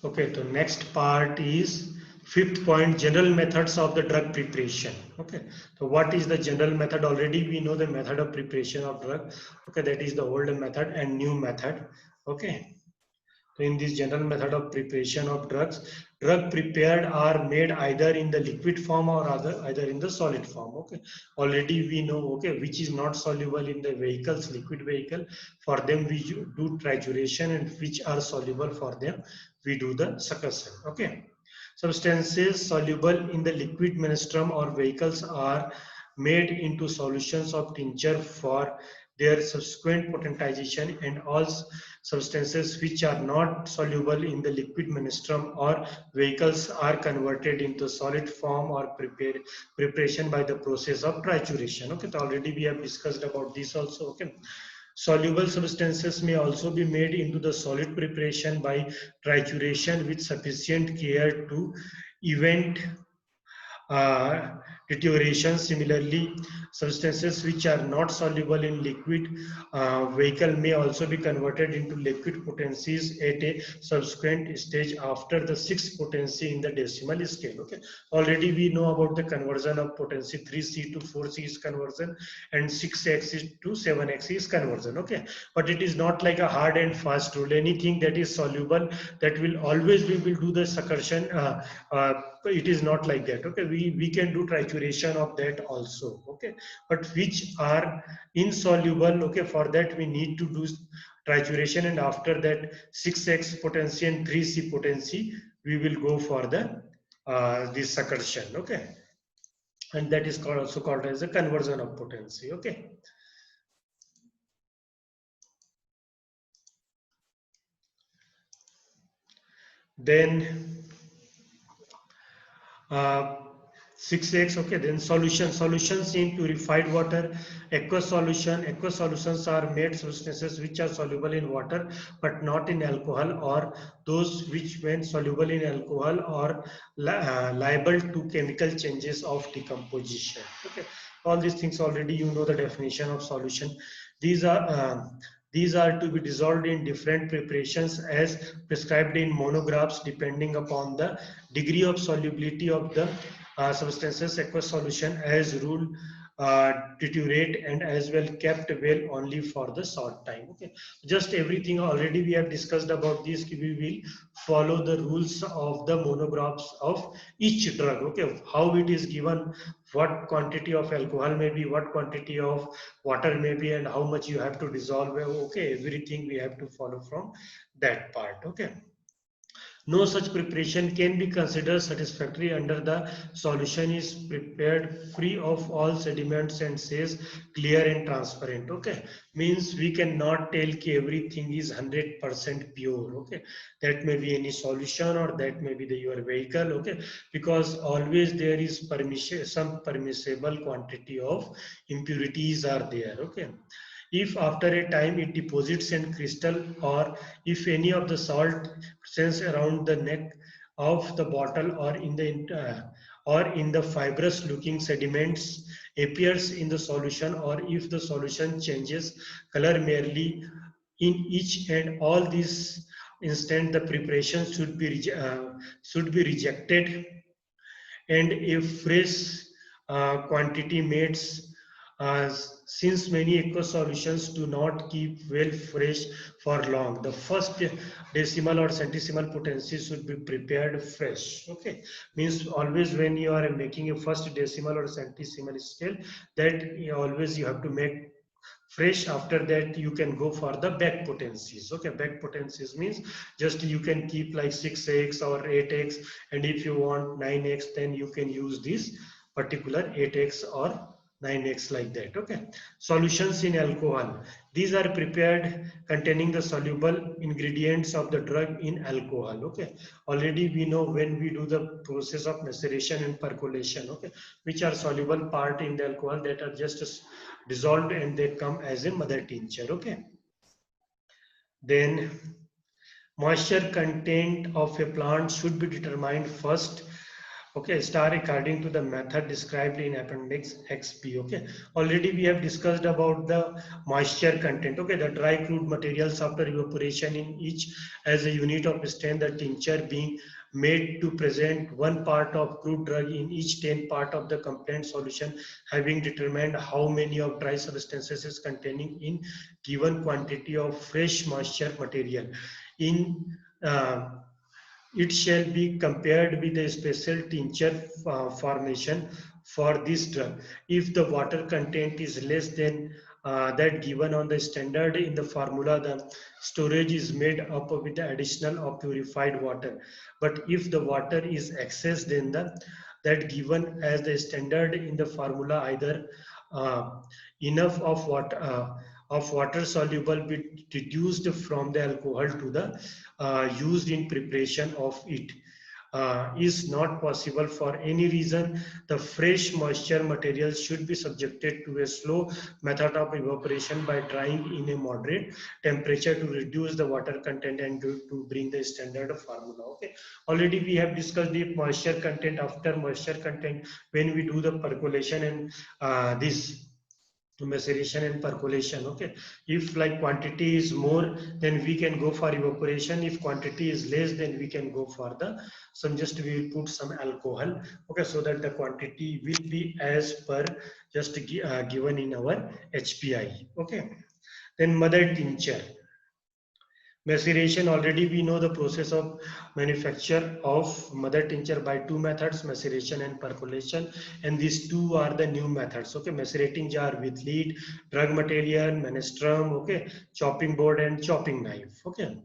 Okay, so next part is fifth point, general methods of the drug preparation. Okay, so what is the general method? Already we know the method of preparation of drug. Okay, that is the old method and new method. Okay, so in this general method of preparation of drugs, drug prepared are made either in the liquid form or either in the solid form. Okay, already we know, okay, which is not soluble in the vehicles, liquid vehicle. For them we do trituration, and which are soluble, for them we do the succussion. Okay, substances soluble in the liquid menstruum or vehicles are made into solutions of tincture for their subsequent potentization, and all substances which are not soluble in the liquid menstruum or vehicles are converted into solid form or preparation by the process of trituration. Okay, so already we have discussed about this also. Okay, soluble substances may also be made into the solid preparation by trituration with sufficient care to prevent uh, deterioration. Similarly, substances which are not soluble in liquid vehicle may also be converted into liquid potencies at a subsequent stage after the sixth potency in the decimal scale. Okay, already we know about the conversion of potency. 3C to 4C is conversion, and 6X to 7X is conversion. Okay, but it is not like a hard and fast rule. Anything that is soluble, that will always we will do the succussion. It is not like that. Okay, we can do trituration of that also. Okay, but which are insoluble, okay, for that we need to do trituration, and after that 6X potency and 3C potency we will go for the this succussion. Okay, and that is called, also called as a conversion of potency. Okay, then 6X. Okay, then solutions in purified water, aqueous solutions are made substances which are soluble in water but not in alcohol, or those which when soluble in alcohol are liable to chemical changes of decomposition. Okay, all these things already you know the definition of solution. These are these are to be dissolved in different preparations as prescribed in monographs depending upon the degree of solubility of the substances. Aqueous solution as rule deteriorate and as well kept well only for the short time. Okay, just everything already we have discussed about this. We will follow the rules of the monographs of each drug. Okay, how it is given, what quantity of alcohol may be, what quantity of water may be, and how much you have to dissolve. Okay, everything we have to follow from that part. Okay, no such preparation can be considered satisfactory under the solution is prepared free of all sediments and says clear and transparent. Okay, means we cannot tell ki everything is 100% pure. Okay, that may be any solution or that may be your vehicle. Okay, because always there is permission, some permissible quantity of impurities are there. Okay, if after a time it deposits in crystal, or if any of the salt presence around the neck of the bottle or in the fibrous looking sediments appears in the solution, or if the solution changes color merely in each and all these instant, the preparation should be rejected, and if fresh quantity mates, since many aqueous solutions do not keep well fresh for long, the first decimal or centesimal potency should be prepared fresh. Okay, means always when you are making a first decimal or centesimal scale, that always you have to make fresh. After that you can go for the back potencies. Okay, back potencies means just you can keep like 6X or 8X, and if you want 9X, then you can use this particular 8X or 9X like that. Okay, solutions in alcohol, these are prepared containing the soluble ingredients of the drug in alcohol. Okay, already we know when we do the process of maceration and percolation, okay, which are soluble part in the alcohol that are just dissolved and they come as a mother tincture. Okay, then moisture content of a plant should be determined first Okay, star according to the method described in appendix XB. Okay, already we have discussed about the moisture content. Okay, the dry crude materials after evaporation in each as a unit of strain, the tincture being made to present 1 part of crude drug in each 10 part of the component solution, having determined how many of dry substances is containing in given quantity of fresh moisture material in it shall be compared with a special tincture formation for this drug. If the water content is less than that given on the standard in the formula, the storage is made up with the additional of purified water. But if the water is excess, then that given as the standard in the formula, either uh, enough of water soluble be reduced from the alcohol to the used in preparation of it is not possible for any reason, the fresh moisture material should be subjected to a slow method of evaporation by drying in a moderate temperature to reduce the water content and to bring the standard formula. Okay, already we have discussed the moisture content. After moisture content, when we do the percolation and this maceration and percolation. Okay, if like quantity is more, then we can go for evaporation. If quantity is less, then we can go for the some, just we will put some alcohol. Okay, so that the quantity will be as per just given in our HPI. Okay, then mother tincture maceration. Already we know the process of manufacture of mother tincture by two methods, maceration and percolation, and these two are the new methods. Okay, macerating jar with lead, drug material, menstruum, okay, chopping board and chopping knife. Okay,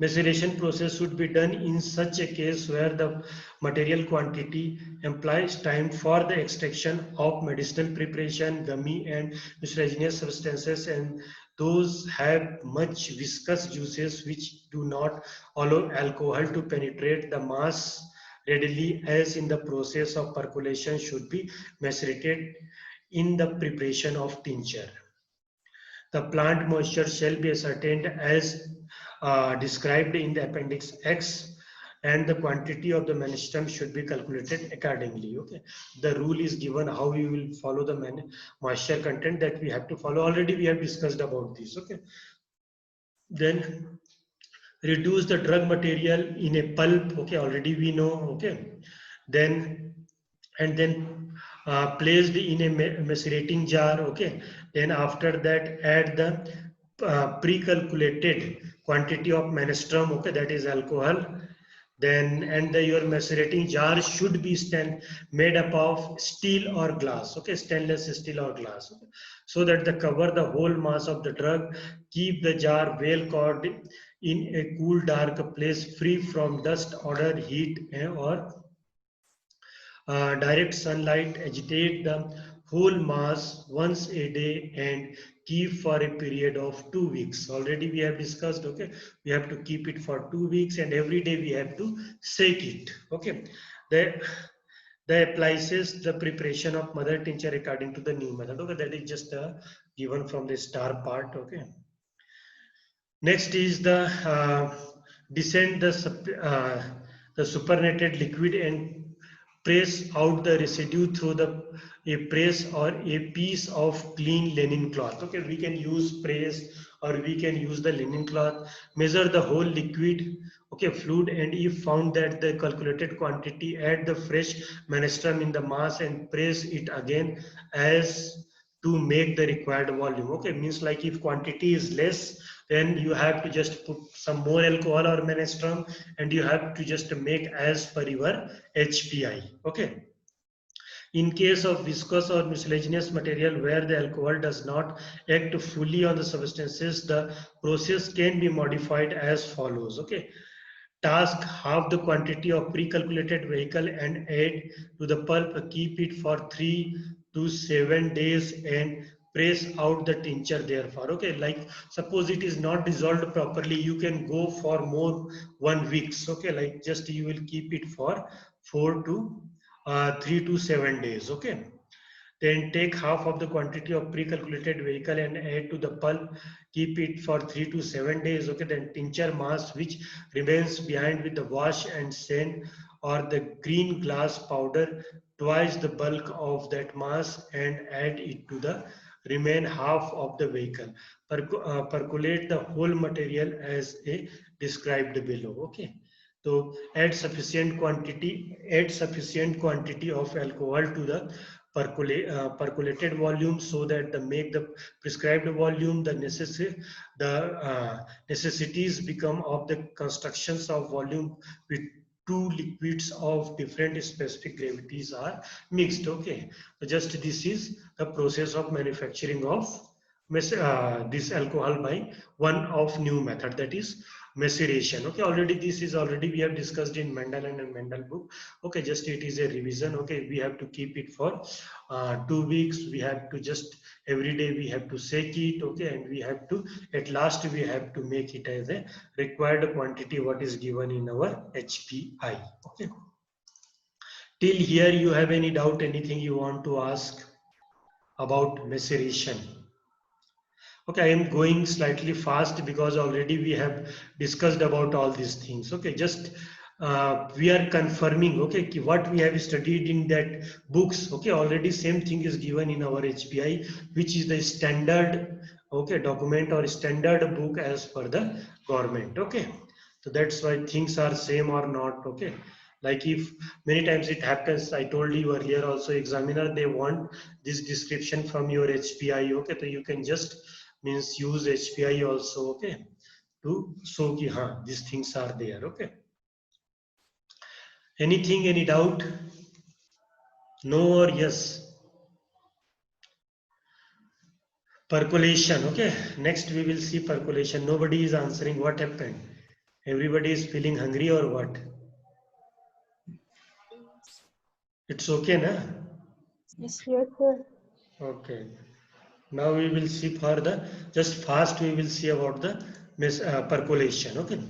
maceration process should be done in such a case where the material quantity implies time for the extraction of medicinal preparation, gummy and mucilaginous substances, and those have much viscous juices which do not allow alcohol to penetrate the mass readily, as in the process of percolation should be macerated in the preparation of tincture. The plant moisture shall be ascertained as described in the appendix X, and the quantity of the menstruum should be calculated accordingly. Okay, the rule is given how we will follow the moisture content that we have to follow. Already we have discussed about this. Okay, then reduce the drug material in a pulp. Okay, already we know. Okay, then and then placed in a macerating jar. Okay, then after that add the pre-calculated quantity of menstruum. Okay, that is alcohol. Then and your macerating jar should be made up of steel or glass. Okay, stainless steel or glass. Okay? So that the cover the whole mass of the drug. Keep the jar well covered in a cool dark place, free from dust, odor, heat, or direct sunlight. Agitate the whole mass once a day and keep for a period of 2 weeks. Already we have discussed. Okay, we have to keep it for 2 weeks and every day we have to shake it. Okay, the applies the preparation of mother tincture according to the new method. Okay, that is just given from the star part. Okay, next is the descend the supernated liquid and press out the residue through the a press or a piece of clean linen cloth. Okay, we can use press or we can use the linen cloth. Measure the whole liquid, okay, fluid, and if found that the calculated quantity, add the fresh menstruum in the mass and press it again as to make the required volume. Okay, means like if quantity is less, then you have to just put some more alcohol or menstruum and you have to just make as per your HPI. Okay, in case of viscous or mucilaginous material where the alcohol does not act fully on the substances, the process can be modified as follows. Okay, task half the quantity of pre-calculated vehicle and add to the pulp. Keep it for 3 to 7 days and press out the tincture therefore. Okay, like suppose it is not dissolved properly, you can go for more 1 weeks. Okay, like just you will keep it for 3 to 7 days. Okay, then take half of the quantity of pre-calculated vehicle and add to the pulp. Keep it for 3 to 7 days. Okay, then tincture mass which remains behind with the wash and sand or the green glass powder twice the bulk of that mass and add it to the remain half of the vehicle. Percolate the whole material as a described below. Okay. So add sufficient quantity of alcohol to the percolated volume so that the make the prescribed volume the necessities become of the constructions of volume with two liquids of different specific gravities are mixed. Okay, so just this is the process of manufacturing of this alcohol by one of new method, that is maceration. Okay, already this is already we have discussed in Mendel and Mendel book. Okay, just it is a revision. Okay, we have to keep it for 2 weeks. We have to just every day we have to shake it. Okay, and we have to at last we have to make it as a required quantity what is given in our HPI. Okay, till here you have any doubt, anything you want to ask about maceration? Okay, I am going slightly fast because already we have discussed about all these things. Okay, just we are confirming, okay, what we have studied in that books. Okay, already same thing is given in our HPI, which is the standard, okay, document or standard book as per the government. Okay, so that's why things are same or not. Okay, like if many times it happens, I told you earlier also, examiner they want this description from your HPI. Okay, so you can just means use HPI also, okay, to show ki haan, these things are there. Okay, anything, any doubt? No or yes? Percolation. Okay, next we will see percolation. Nobody is answering. What happened? Everybody is feeling hungry or what? It's okay, na? Yes, sir. Okay, now we will see for the just fast we will see about the percolation. Okay,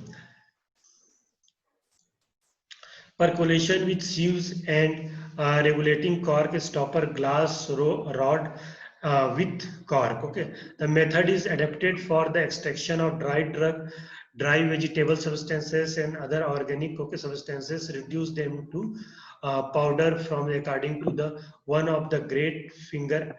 percolation with sieves and regulating cork stopper glass rod with cork. Okay, the method is adapted for the extraction of dry vegetable substances and other organic, okay, substances. Reduce them to powder from according to the one of the great finger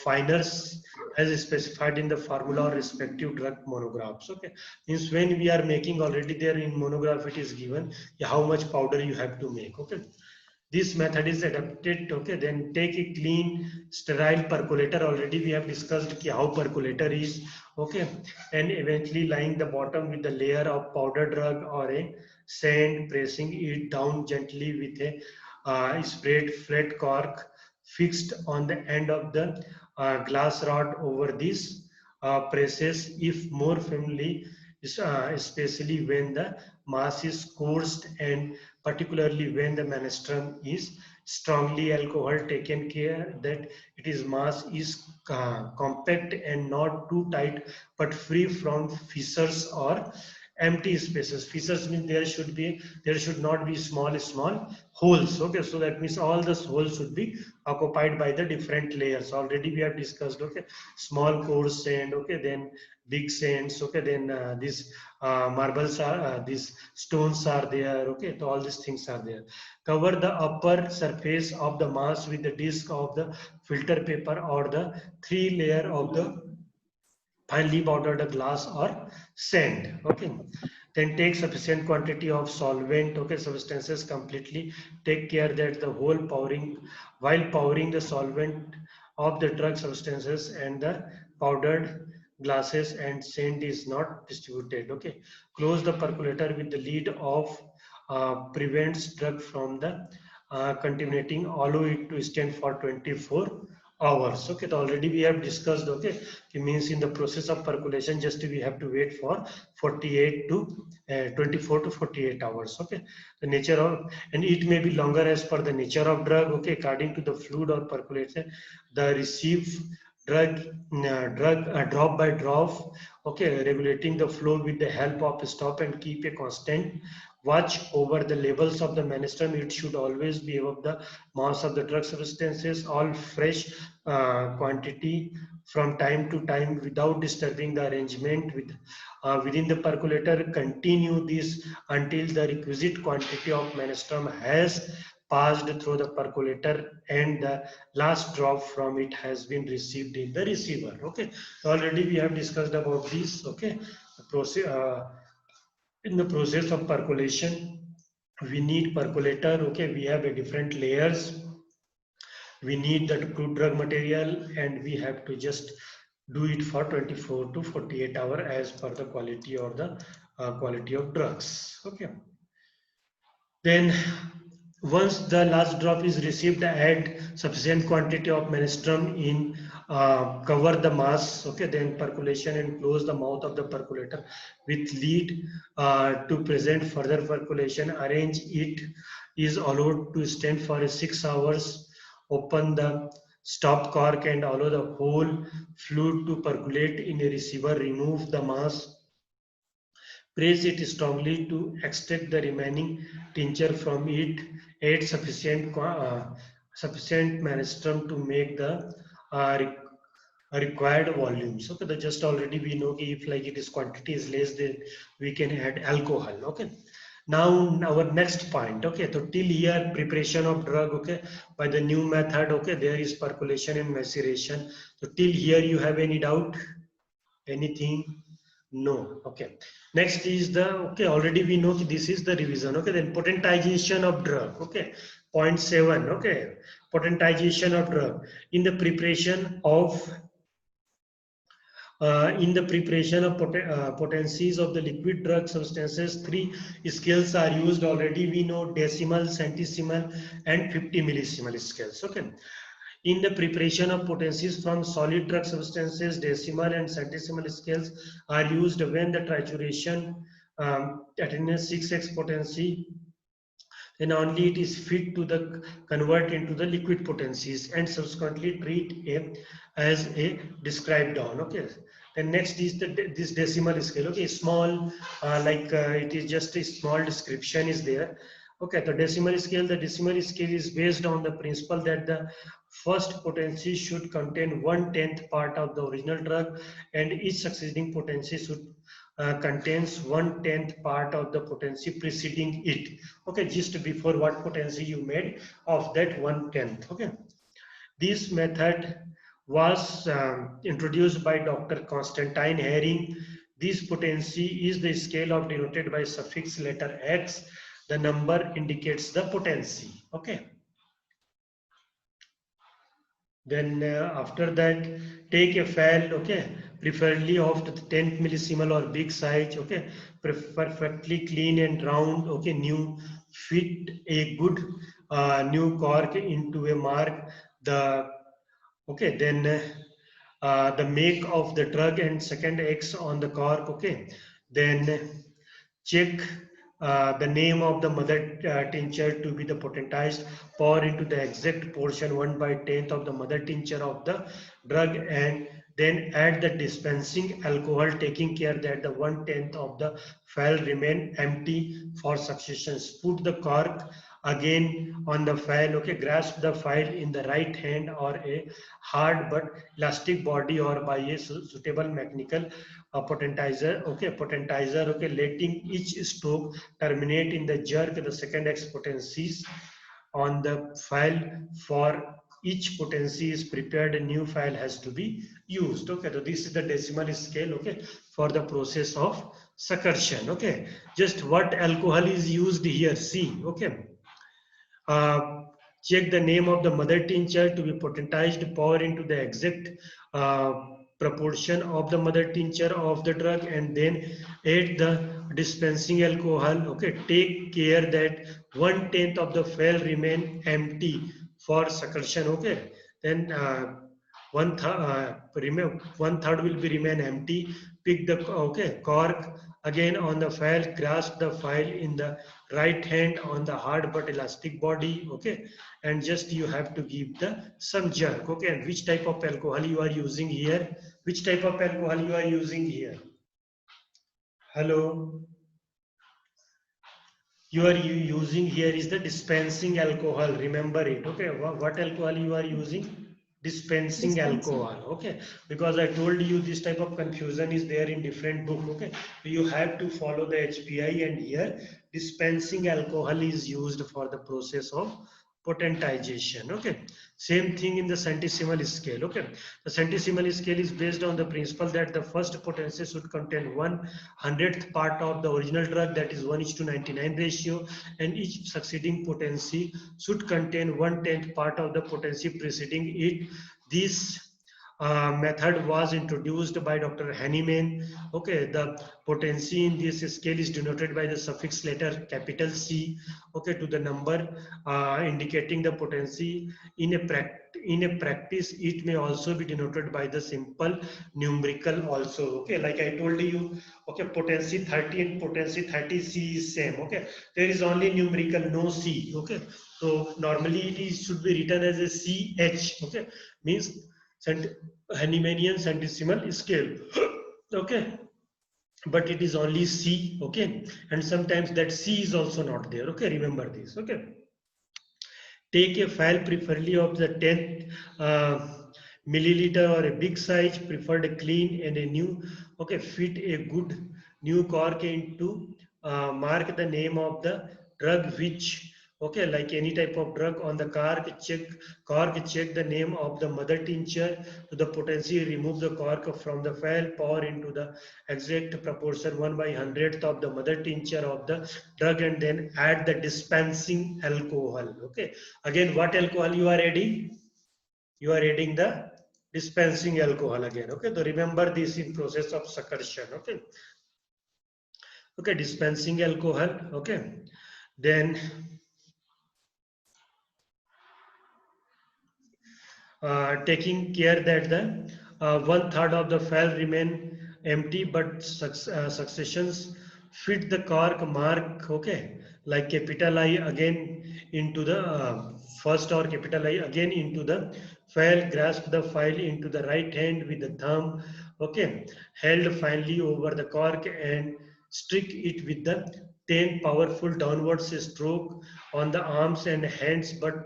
finers as specified in the formula or respective drug monographs. Okay, means when we are making already there in monograph it is given how much powder you have to make. Okay, this method is adapted. Okay, then take a clean sterile percolator. Already we have discussed how percolator is. Okay, and eventually line the bottom with the layer of powder drug or a sand, pressing it down gently with a sprayed flat cork fixed on the end of the glass rod. Over this presses if more firmly, especially when the mass is coarse and particularly when the menstruum is strongly alcohol. Taken care that it is mass is compact and not too tight but free from fissures or empty spaces. Fissures means there should not be small holes. Okay, so that means all the holes should be occupied by the different layers. Already we have discussed. Okay, small coarse sand. Okay, then big sands. Okay, then these marbles are these stones are there. Okay, so all these things are there. Cover the upper surface of the mass with the disc of the filter paper or the 3 layer of the finely powdered glass or sand. Okay, then take sufficient quantity of solvent, okay, substances. Completely take care that the whole pouring, while pouring the solvent of the drug substances and the powdered glasses and sand is not distributed. Okay, close the percolator with the lid of prevents drug from the contaminating. Allow it to stand for 24 hours. Okay, so already we have discussed. Okay, it means in the process of percolation just we have to wait for 48 to 24 to 48 hours. Okay, the nature of, and it may be longer as per the nature of drug. Okay, according to the fluid or percolation, the receive drug drop by drop. Okay, regulating the flow with the help of stop and keep a constant watch over the levels of the menstruum. It should always be above the mass of the drug substances. All fresh quantity from time to time without disturbing the arrangement within the percolator. Continue this until the requisite quantity of menstruum has passed through the percolator and the last drop from it has been received in the receiver. Okay, so already we have discussed about this. Okay, the process in the process of percolation, we need percolator. Okay, we have a different layers. We need that crude drug material, and we have to just do it for 24 to 48 hours as per the quality or the quality of drugs. Okay, then once the last drop is received, add sufficient quantity of menstruum in, cover the mass. Okay, then percolation and close the mouth of the percolator with lead to present further percolation. Arrange it is allowed to stand for 6 hours. Open the stop cork and allow the whole fluid to percolate in a receiver. Remove the mass. Press it strongly to extract the remaining tincture from it. Add sufficient menstruum to make the required volumes. Okay, the just already we know if like it is quantity is less, then we can add alcohol. Okay. Now our next point. Okay, so till here preparation of drug. Okay, by the new method. Okay, there is percolation and maceration. So till here you have any doubt? Anything? No. Okay. Next is the, okay, already we know this is the revision. Okay, then potentization of drug. Okay, point 7. Okay, potentization of drug in the preparation of potencies of the liquid drug substances. Three scales are used already. We know decimal, centesimal, and 50 millisimal scales. Okay. In the preparation of potencies from solid drug substances, decimal and centesimal scales are used when the trituration attains 6x potency. Then only it is fit to the convert into the liquid potencies and subsequently treat as a described on. Okay. Then next is this decimal scale. Okay, small, it is just a small description is there. Okay, the decimal scale. The decimal scale is based on the principle that the first potency should contain 1/10 part of the original drug, and each succeeding potency should contains 1/10 part of the potency preceding it. Okay, just before what potency you made of that 1/10. Okay, this method was introduced by Dr. Constantine Herring. This potency is the scale of denoted by suffix letter X. The number indicates the potency. Okay. Then after that, take a file. Okay, preferably of the 10th millisimal or big size. Okay, perfectly clean and round. Okay, new, fit a good new cork into a mark. The, okay, then the make of the drug and second X on the cork. Okay, then check the name of the mother tincture to be the potentized. Pour into the exact portion 1/10 of the mother tincture of the drug, and then add the dispensing alcohol, taking care that the 1/10 of the phial remain empty for successions. Put the cork again on the phial. Okay, grasp the phial in the right hand or a hard but elastic body or by a suitable mechanical potentizer. Okay, potentizer. Okay, letting each stroke terminate in the jerk the second X potencies on the phial. For each potency is prepared, a new phial has to be used. Okay, so this is the decimal scale. Okay, for the process of succussion. Okay, just what alcohol is used here, see. Okay, check the name of the mother tincture to be potentized. Pour into the exact proportion of the mother tincture of the drug, and then add the dispensing alcohol. Okay, take care that 1/10 of the phial remain empty for succussion. Okay, then one third will be remain empty. Pick the, okay, cork again on the phial. Grasp the phial in the right hand on the hard but elastic body. Okay, and just you have to give the some jerk. Okay, and which type of alcohol you are using here? Which type of alcohol you are using here? Hello, you are using here is the dispensing alcohol. Remember it. Okay, what alcohol you are using? dispensing alcohol. Okay, because I told you this type of confusion is there in different book. Okay, so you have to follow the HPI, and here dispensing alcohol is used for the process of potentization. Okay, same thing in the centesimal scale. Okay, the centesimal scale is based on the principle that the first potency should contain 1/100th part of the original drug, that is 1:99 ratio, and each succeeding potency should contain 1/10th part of the potency preceding it. This method was introduced by Dr. Hahnemann. Okay, the potency in this scale is denoted by the suffix letter capital C, okay, to the number indicating the potency. In a practice, it may also be denoted by the simple numerical also. Okay, like I told you, okay, potency 30 and potency 30C is same. Okay, there is only numerical, no C. Okay, so normally it should be written as a CH. Okay, means Hahnemannian centesimal scale. Okay, but it is only C. Okay, and sometimes that C is also not there. Okay, remember this. Okay, take a file preferably of the 10th milliliter or a big size, preferred a clean and a new. Okay, fit a good new cork into, mark the name of the drug which, okay, like any type of drug on the cork check the name of the mother tincture to the potency, remove the cork from the file, pour into the exact proportion 1/100th of the mother tincture of the drug, and then add the dispensing alcohol. Okay, again what alcohol you are adding? You are adding the dispensing alcohol again. Okay, so remember this in process of succussion. Okay, okay, dispensing alcohol. Okay, then taking care that the 1/3 of the file remain empty, but successions fit the cork mark. Okay, like capital I again into the first, or capital I again into the file, grasp the file into the right hand with the thumb. Okay, held finely over the cork and streak it with the 10 powerful downwards stroke on the arms and hands, but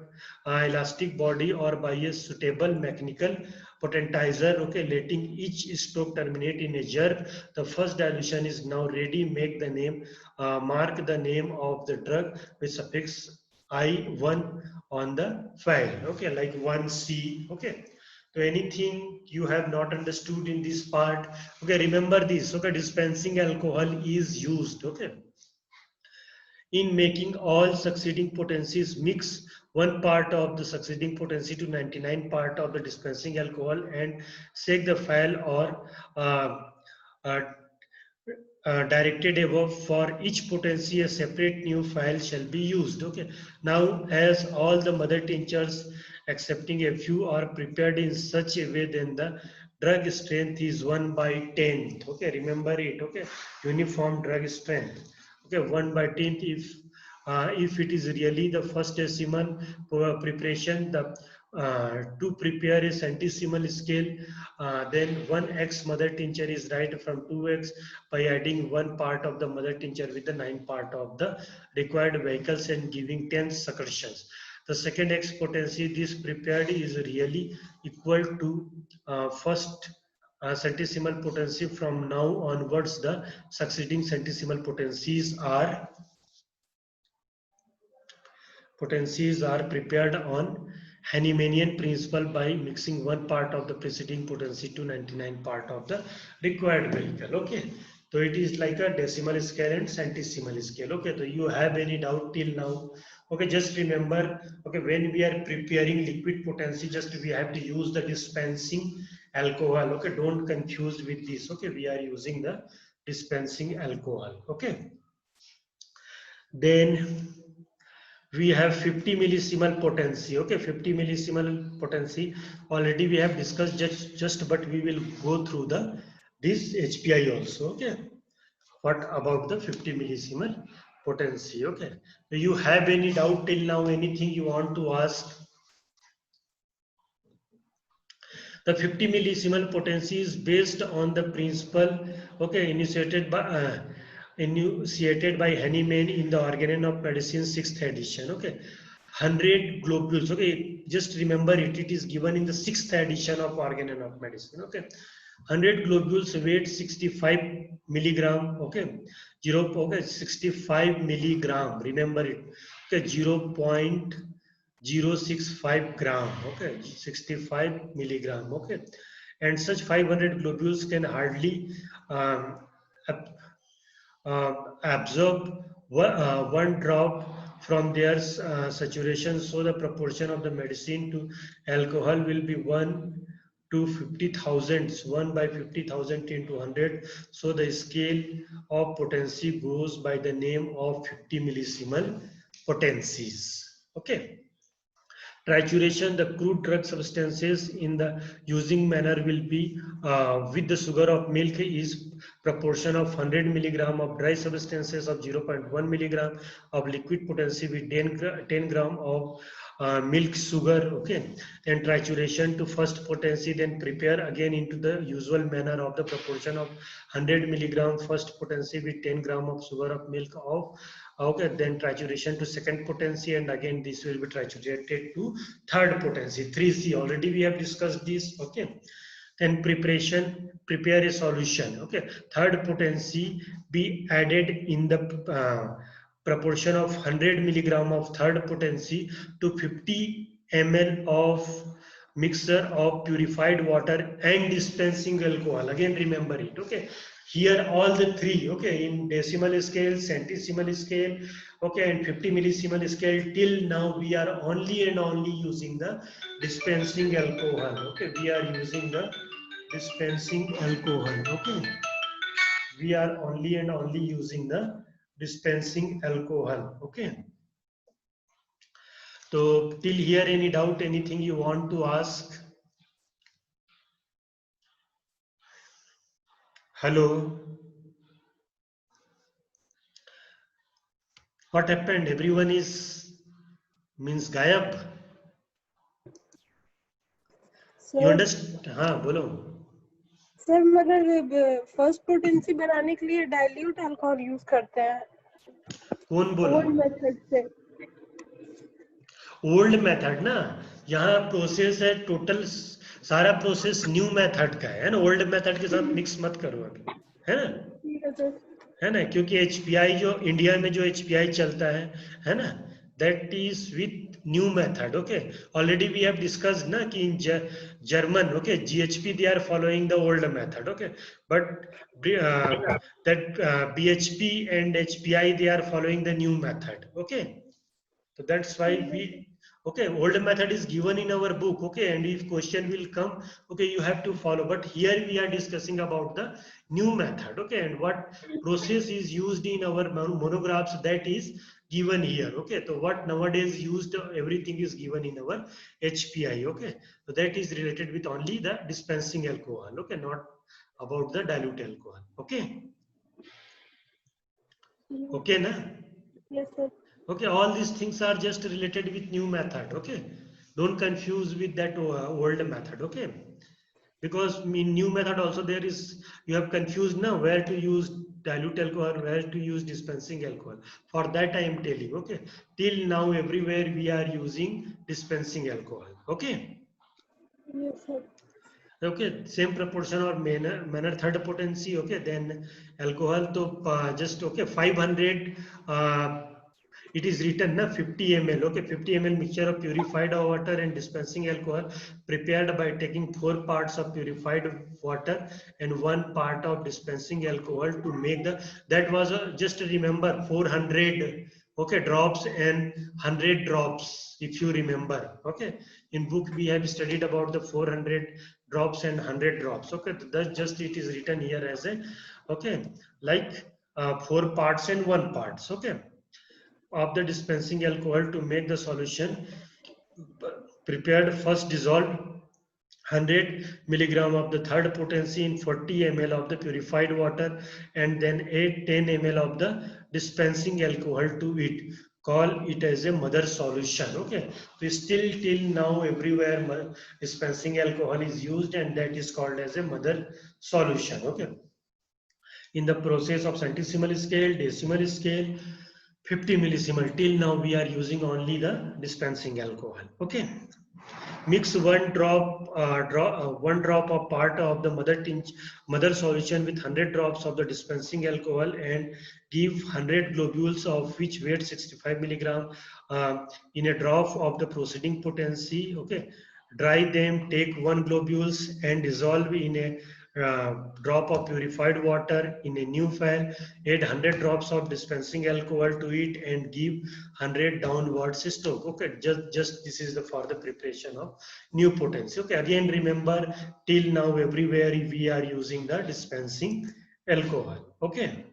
elastic body, or by a suitable mechanical potentizer. Okay, letting each stroke terminate in a jerk. The first dilution is now ready. Make the name, mark the name of the drug with suffix I1 on the file. Okay, like 1C. Okay, so anything you have not understood in this part, okay, remember this. Okay, dispensing alcohol is used. Okay, in making all succeeding potencies, mix one part of the succeeding potency to 99 part of the dispensing alcohol and shake the file, or uh, directed above. For each potency, a separate new file shall be used. Okay, now as all the mother tinctures excepting a few are prepared in such a way, then the drug strength is 1/10. Okay, remember it. Okay, uniform drug strength. Okay, 1/10. If it is really the first decimal preparation, the to prepare a centesimal scale, then 1x mother tincture is right from 2x by adding one part of the mother tincture with the 9 part of the required vehicles and giving 10 succussions. The second x potency this prepared is really equal to first centesimal potency. From now onwards, the succeeding centesimal potencies are prepared on Hahnemannian principle by mixing one part of the preceding potency to 99 part of the required vehicle. Okay, so it is like a decimal scale and centesimal scale. Okay, so you have any doubt till now? Okay, just remember, okay, when we are preparing liquid potency, just we have to use the dispensing alcohol. Okay, don't confuse with this. Okay, we are using the dispensing alcohol. Okay, then we have 50 millisimal potency. Okay, 50 millisimal potency already we have discussed, just but we will go through this HPI also. Okay, what about the 50 millisimal potency? Okay, do you have any doubt till now? Anything you want to ask? The 50 millisimal potency is based on the principle, okay, initiated by Hahnemann in the Organon of Medicine 6th edition. Okay, 100 globules. Okay, just remember it. It is given in the 6th edition of Organon of Medicine. Okay, 100 globules weight 65 milligram. Okay, 65 milligram. Remember it. Okay, 0.065 gram. Okay, 65 milligram. Okay, and such 500 globules can hardly um, absorb one drop from their saturation, so the proportion of the medicine to alcohol will be 1 to 50,000, 1 by 50,000 into 100. So the scale of potency goes by the name of 50 millisimal potencies. Okay. Trituration, the crude drug substances in the using manner will be with the sugar of milk is proportion of 100 milligram of dry substances of 0.1 milligram of liquid potency with 10 gram of milk sugar. Okay, and trituration to first potency, then prepare again into the usual manner of the proportion of 100 milligram first potency with 10 gram of sugar of milk of. Okay, then trituration to second potency, and again this will be triturated to third potency, 3C. Already we have discussed this. Okay, then preparation, prepare a solution. Okay, third potency be added in the proportion of 100 milligram of third potency to 50 ml of mixture of purified water and dispensing alcohol. Again remember it. Okay, here all the three. Okay, in decimal scale, centesimal scale, okay, and 50 millisimal scale, till now we are only and only using the dispensing alcohol. Okay, we are using the dispensing alcohol. Okay, we are only and only using the dispensing alcohol. Okay, so till here, any doubt, anything you want to ask? Hello, what happened? Everyone is means gayab. You sir understand? हाँ बोलो. Sir मगर first potency बनाने के लिए dilute alcohol use करते हैं कौन बोला? ओल्ड मेथड से. ओल्ड मेथड ना, यहाँ प्रोसेस है टोटल, सारा प्रोसेस न्यू मेथड का है ना. ओल्ड मेथड के साथ मिक्स मत करो अभी, है ना. ठीक है सर. है ना, क्योंकि एचपीआई जो इंडिया में जो एचपीआई चलता है ना, that is with new method. Okay, already we have discussed ना कि in German, okay, GHP they are following the old method. Okay, but that BHP and HPI they are following the new method. Okay, so that's why we, okay, old method is given in our book. Okay, and if question will come, okay, you have to follow, but here we are discussing about the new method. Okay, and what process is used in our monographs, that is given here. Okay, so what nowadays used, everything is given in our HPI. Okay, so that is related with only the dispensing alcohol. Okay, not about the dilute alcohol. Okay, okay na. Yes sir. Okay, all these things are just related with new method. Okay, don't confuse with that old method. Okay, because in new method also there is, you have confused now where to use dilute alcohol, where to use dispensing alcohol. For that I am telling. Okay, till now everywhere we are using dispensing alcohol. Okay. Yes sir. Okay, same proportion or manner third potency. Okay, then alcohol to just, okay, 500 it is written na 50 ml. Okay, 50 ml mixture of purified water and dispensing alcohol prepared by taking 4 parts of purified water and 1 part of dispensing alcohol to make the, that was just remember 400, okay, drops and 100 drops, if you remember. Okay, in book we have studied about the 400 drops and 100 drops. Okay, that's just, it is written here as a, okay, like 4 parts and 1 parts. Okay, of the dispensing alcohol to make the solution prepared. First dissolve 100 milligram of the third potency in 40 ml of the purified water, and then add 10 ml of the dispensing alcohol to it. Call it as a mother solution. Okay, so still till now everywhere dispensing alcohol is used, and that is called as a mother solution. Okay, in the process of centesimal scale, decimal scale, 50 millisiemen. Till now we are using only the dispensing alcohol. Okay. Mix one drop of part of the mother solution with 100 drops of the dispensing alcohol and give 100 globules of which weight 65 milligram in a drop of the proceeding potency. Okay, dry them, take one globules and dissolve in a drop of purified water in a new file. Add 100 drops of dispensing alcohol to it and give 100 downwards stroke. Okay, just this is the for the preparation of new potency. Okay, again remember, till now everywhere we are using the dispensing alcohol. Okay,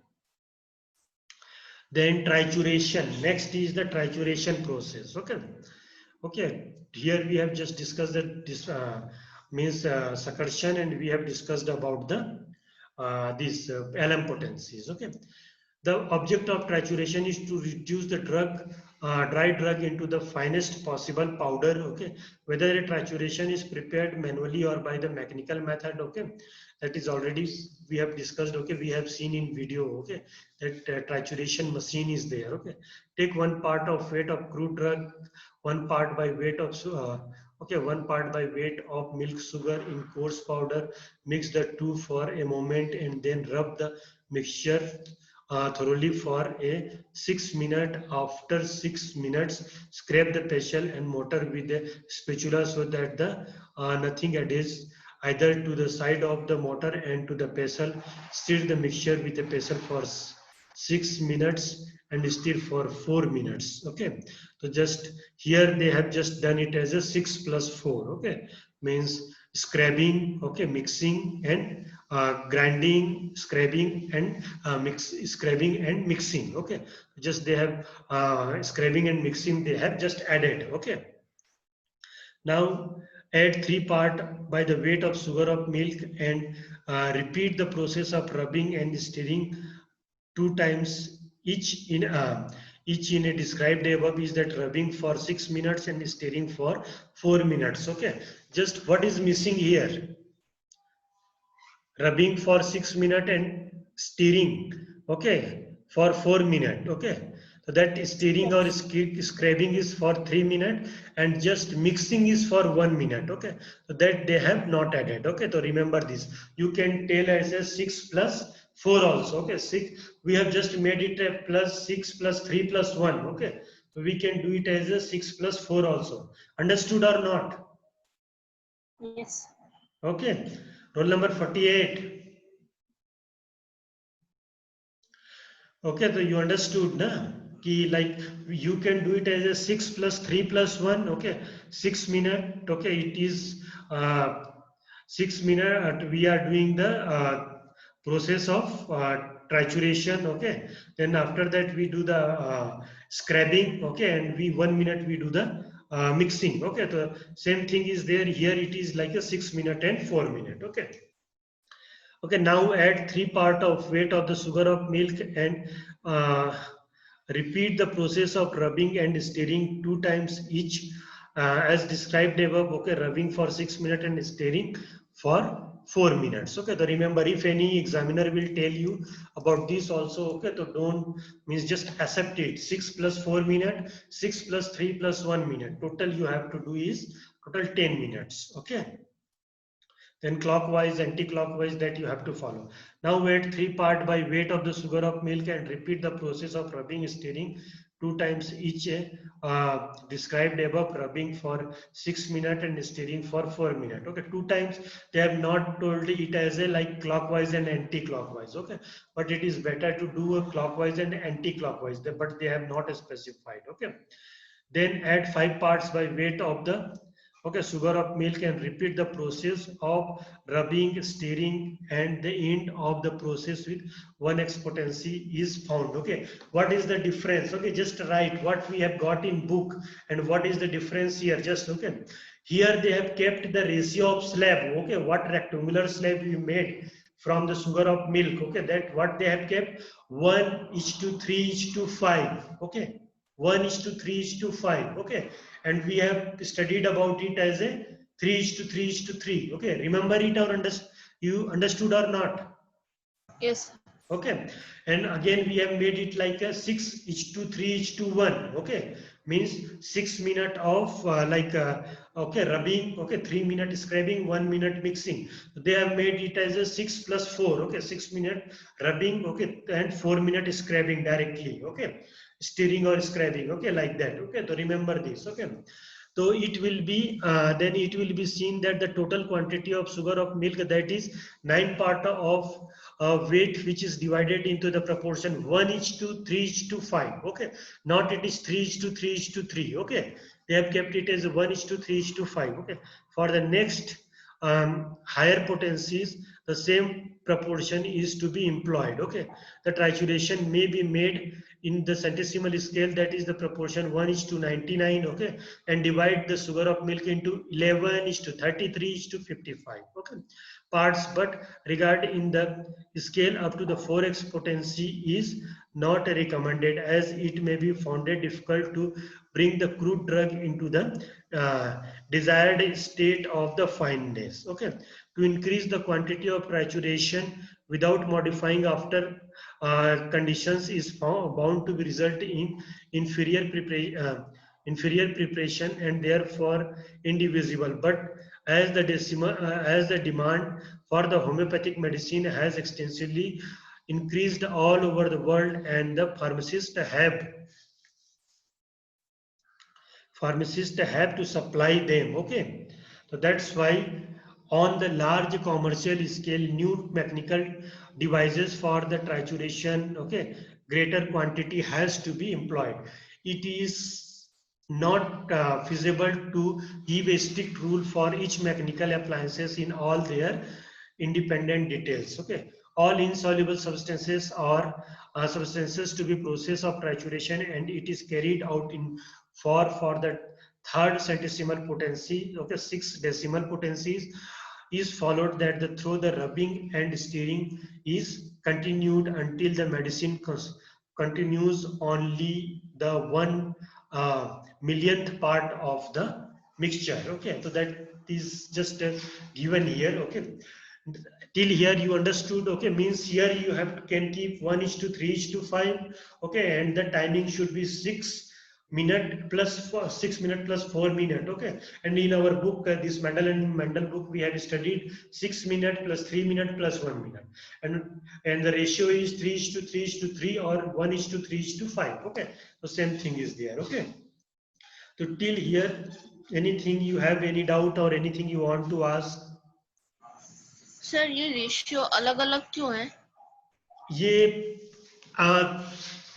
then trituration. Next is the trituration process. Okay, okay, here we have just discussed that this means succussion, and we have discussed about the these LM potencies. Okay, the object of trituration is to reduce the dry drug into the finest possible powder. Okay, whether a trituration is prepared manually or by the mechanical method. Okay, that is already we have discussed. Okay, we have seen in video. Okay, that trituration machine is there. Okay, take one part of weight of crude drug, one part by weight of okay, one part by weight of milk sugar in coarse powder. Mix the two for a moment and then rub the mixture thoroughly for a 6 minute. After 6 minutes, scrape the pestle and mortar with a spatula so that the nothing adheres either to the side of the mortar and to the pestle. Stir the mixture with a pestle for 6 minutes and stir for 4 minutes. Okay, so just here they have just done it as a 6 plus 4. Okay, means scrubbing, okay, mixing and grinding, scrubbing and scrubbing and mixing. Okay, just they have scrubbing and mixing they have just added. Okay, now add 3 part by the weight of sugar of milk and repeat the process of rubbing and stirring 2 times each in a described above. Is that rubbing for 6 minutes and stirring for 4 minutes. Okay, just what is missing here? Rubbing for 6 minutes and stirring, okay, for 4 minutes. Okay, so that stirring or scrubbing is for 3 minutes and just mixing is for 1 minute. Okay, so that they have not added. Okay, so remember this, you can tell as a 6 plus 4 also. Okay, 6 we have just made it a plus 6 plus 3 plus 1. Okay, so we can do it as a 6 plus 4 also. Understood or not? Yes. Okay, roll number 48. Okay, so you understood, na? Ki like you can do it as a 6 plus 3 plus 1. Okay, 6 minute. Okay, it is 6 minute. We are doing the process of trituration. Okay, then after that we do the scrubbing. Okay, and we 1 minute we do the mixing. Okay, the same thing is there here. It is like a 6 minute and 4 minute. Okay. Okay, now add 3 part of weight of the sugar of milk and repeat the process of rubbing and stirring 2 times each as described above. Okay, rubbing for 6 minutes and stirring for 4 minutes. Okay, so remember, if any examiner will tell you about this also, okay, so don't means just accept it. 6 plus 4 minute, 6 plus 3 plus 1 minute. Total you have to do is total 10 minutes. Okay. Then clockwise, anti-clockwise, that you have to follow. Now add 3 part by weight of the sugar of milk and repeat the process of rubbing, stirring 2 times each described above. Rubbing for 6 minutes and stirring for 4 minutes. Okay, 2 times they have not told it as a like clockwise and anti-clockwise. Okay, but it is better to do a clockwise and anti-clockwise, but they have not specified. Okay, then add 5 parts by weight of the sugar of milk and repeat the process of rubbing, stirring, and the end of the process with 1x potency is found. Okay, what is the difference? Okay, just write what we have got in book and what is the difference here. Just okay, here they have kept the ratio of slab. Okay, what rectangular slab you made from the sugar of milk. Okay, that what they have kept 1:3:5. Okay, 1:3:5. Okay, and we have studied about it as a 3:3:3. Okay, remember it or you understood or not? Yes. Okay, and again we have made it like a 6:3:1. Okay, means 6 minutes of okay, rubbing, okay, 3 minute scrubbing, 1 minute mixing. They have made it as a 6+4. Okay, 6 minute rubbing, okay, and 4 minute scrubbing directly. Okay, stirring or scrubbing. Okay, like that. Okay, so remember this. Okay. So it will be then it will be seen that the total quantity of sugar of milk, that is 9 part of weight, which is divided into the proportion 1:3:5. Okay, not it is 3:3:3. Okay, they have kept it as 1:3:5. Okay, for the next higher potencies, the same proportion is to be employed. Okay, the trituration may be made in the centesimal scale, that is the proportion 1:99. Okay, and divide the sugar of milk into 11:33:55. Okay, parts, but regard in the scale up to the 4x potency is not recommended, as it may be found difficult to bring the crude drug into the desired state of the fineness. Okay, to increase the quantity of trituration without modifying after conditions is bound to be result in inferior preparation and therefore indivisible. But as the demand for the homeopathic medicine has extensively increased all over the world, and the pharmacists have to supply them. Okay, so that's why on the large commercial scale, new mechanical devices for the trituration, okay, greater quantity has to be employed. It is not feasible to give a strict rule for each mechanical appliances in all their independent details. Okay, all insoluble substances are substances to be process of trituration, and it is carried out in for the third centesimal potency. Okay, 6 decimal potencies is followed, that the through the rubbing and stirring is continued until the medicine continues only the 1 millionth part of the mixture. Okay, so that is just given here. Okay, till here you understood. Okay, means here you have can keep 1:3:5. Okay, and the timing should be 6 minute plus 6 minute plus 4 minute. Okay, and in our book, this Mendel book, we have studied 6 minute plus 3 minute plus 1 minute, and the ratio is 3:3:3 or 1:3:5. Okay, so same thing is there. Okay, so till here, anything you have, any doubt or anything you want to ask? Sir ये ratio अलग अलग क्यों है? ये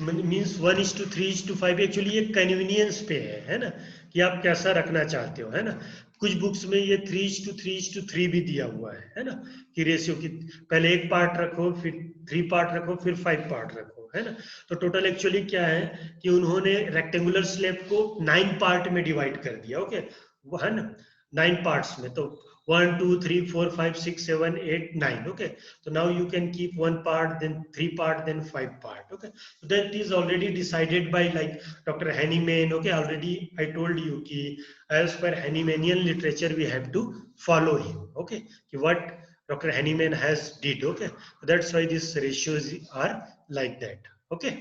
means 1:3:5 actually ये convenience पे है ना, कि आप कैसा रखना चाहते हो, है ना। कुछ बुक्स में ये 3:3:3 भी दिया हुआ है ना, कि रेशियो की पहले 1 पार्ट रखो, फिर 3 पार्ट रखो, फिर 5 पार्ट रखो, है ना। तो टोटल एक्चुअली क्या है कि उन्होंने रेक्टेंगुलर स्लैब को 9 पार्ट में डिवाइड कर दिया। ओके, वो है ना 9 पार्ट्स में, तो 1 2 3 4 5 6 7 8 9. Okay, so now you can keep 1 part, then 3 part, then 5 part. Okay, so that is already decided by like Dr. Hahnemann. Okay, already I told you ki as per Hahnemannian literature we have to follow him. Okay, ki what Dr. Hahnemann has did. Okay, so that's why these ratios are like that. Okay,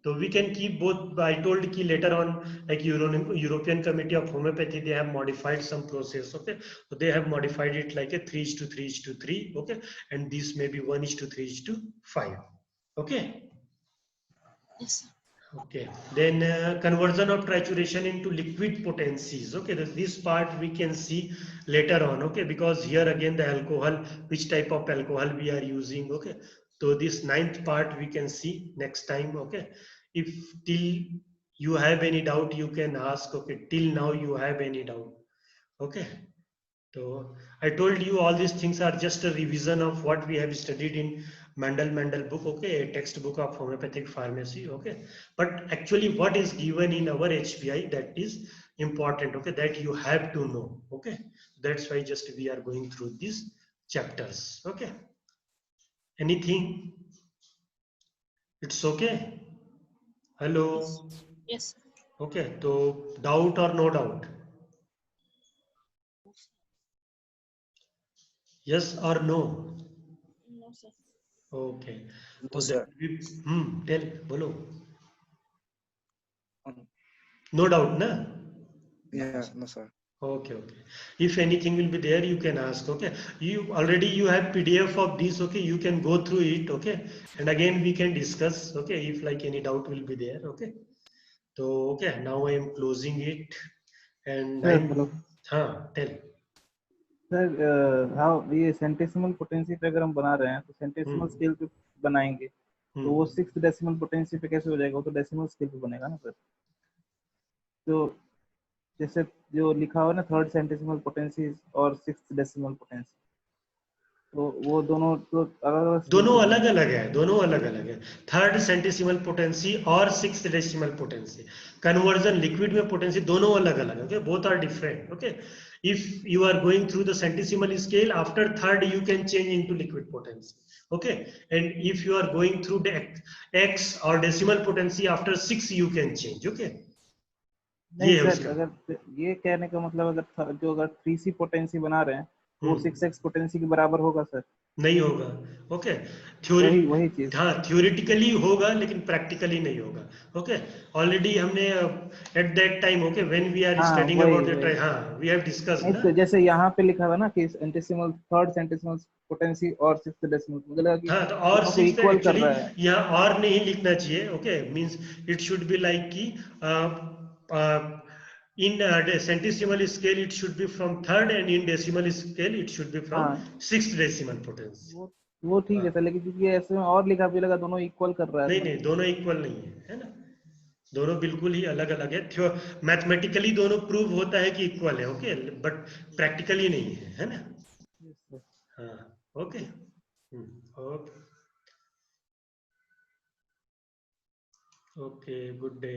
so we can keep both. I told ki later on, like European Committee of Homeopathy, they have modified some process. Okay, so they have modified it like a 3:3:3. Okay, and this may be 1:3:5. Okay. Yes. Okay, then conversion of trituration into liquid potencies. Okay, this part we can see later on. Okay, because here again the alcohol, which type of alcohol we are using. Okay, so this 9th part we can see next time. Okay, if till you have any doubt you can ask. Okay, till now you have any doubt? Okay, so I told you all these things are just a revision of what we have studied in Mendel book. Okay, a textbook of homeopathic pharmacy. Okay, but actually what is given in our HPI, that is important. Okay, that you have to know. Okay, that's why just we are going through these chapters. Okay, anything? It's okay. Hello. Yes. Okay, so doubt or no doubt? Yes or no? No, sir. Okay. No, So sir. that we, tell, bolo. Um, No doubt, na? Yeah, no, sir. Okay, okay. If anything will be there, you can ask. Okay. You have PDF of this. Okay. You can go through it. Okay. And again, we can discuss. Okay. If like any doubt will be there. Okay. So, okay. Now I am closing it. And Sir, I'm, hello. tell. Sir हाँ ये centesimal potency पे अगर हम बना रहे हैं तो centesimal scale पे बनाएंगे तो वो 6th डेसिमल पोटेंसी पे कैसे हो जाएगा? वो तो डेसिमल स्केल पे बनेगा ना सर। तो जैसे जो लिखा हुआ है ना 3rd सेंटेसिमल पोटेंसी और 6th डेसिमल पोटेंसी, तो वो दोनों तो अलग दोनों अलग अलग है, दोनों अलग अलग है। 3rd सेंटेसिमल पोटेंसी और 6th decimal potency, conversion liquid में पोटेंसी दोनों अलग अलग है। Okay, both are different. Okay, if you are going through the centesimal scale, after 3rd you can change into liquid potency. Okay, and if you are going through the x or decimal potency, after 6 you can change. Okay, नहीं sir, अगर ये कहने का मतलब अगर अगर 3C potency बना रहे हैं तो वो 6x पोटेंसी के बराबर होगा सर? नहीं होगा। ओके, वही चीज। हाँ, थ्योरेटिकली होगा लेकिन प्रैक्टिकली नहीं होगा। ओके, ऑलरेडी हमने at that time, okay, when we are studying about that, हाँ, वी हैव डिस्कस्ड ना। तो जैसे यहाँ पे लिखा हुआ ना कि सेंटेसिमल 3rd सेंटेसिमल पोटेंसी और 6th डेसिमल, मुझे लगा कि हाँ, तो और दोनों को इक्वल कर रहा है। यहाँ और नहीं लिखना चाहिए। Okay, means it should be like कि in centesimal scale it should be from 3rd, and in decimal scale it should be from 6th decimal potency. वो ठीक है सर, लेकिन क्योंकि ऐसे में और लिखा भी लगा दोनों इक्वल कर रहा है। नहीं, दोनों इक्वल नहीं है ना, दोनों बिल्कुल ही अलग अलग है। मैथमेटिकली दोनों प्रूव होता है कि इक्वल है। ओके, बट प्रैक्टिकली नहीं है ना। हाँ, okay, okay, okay, good day.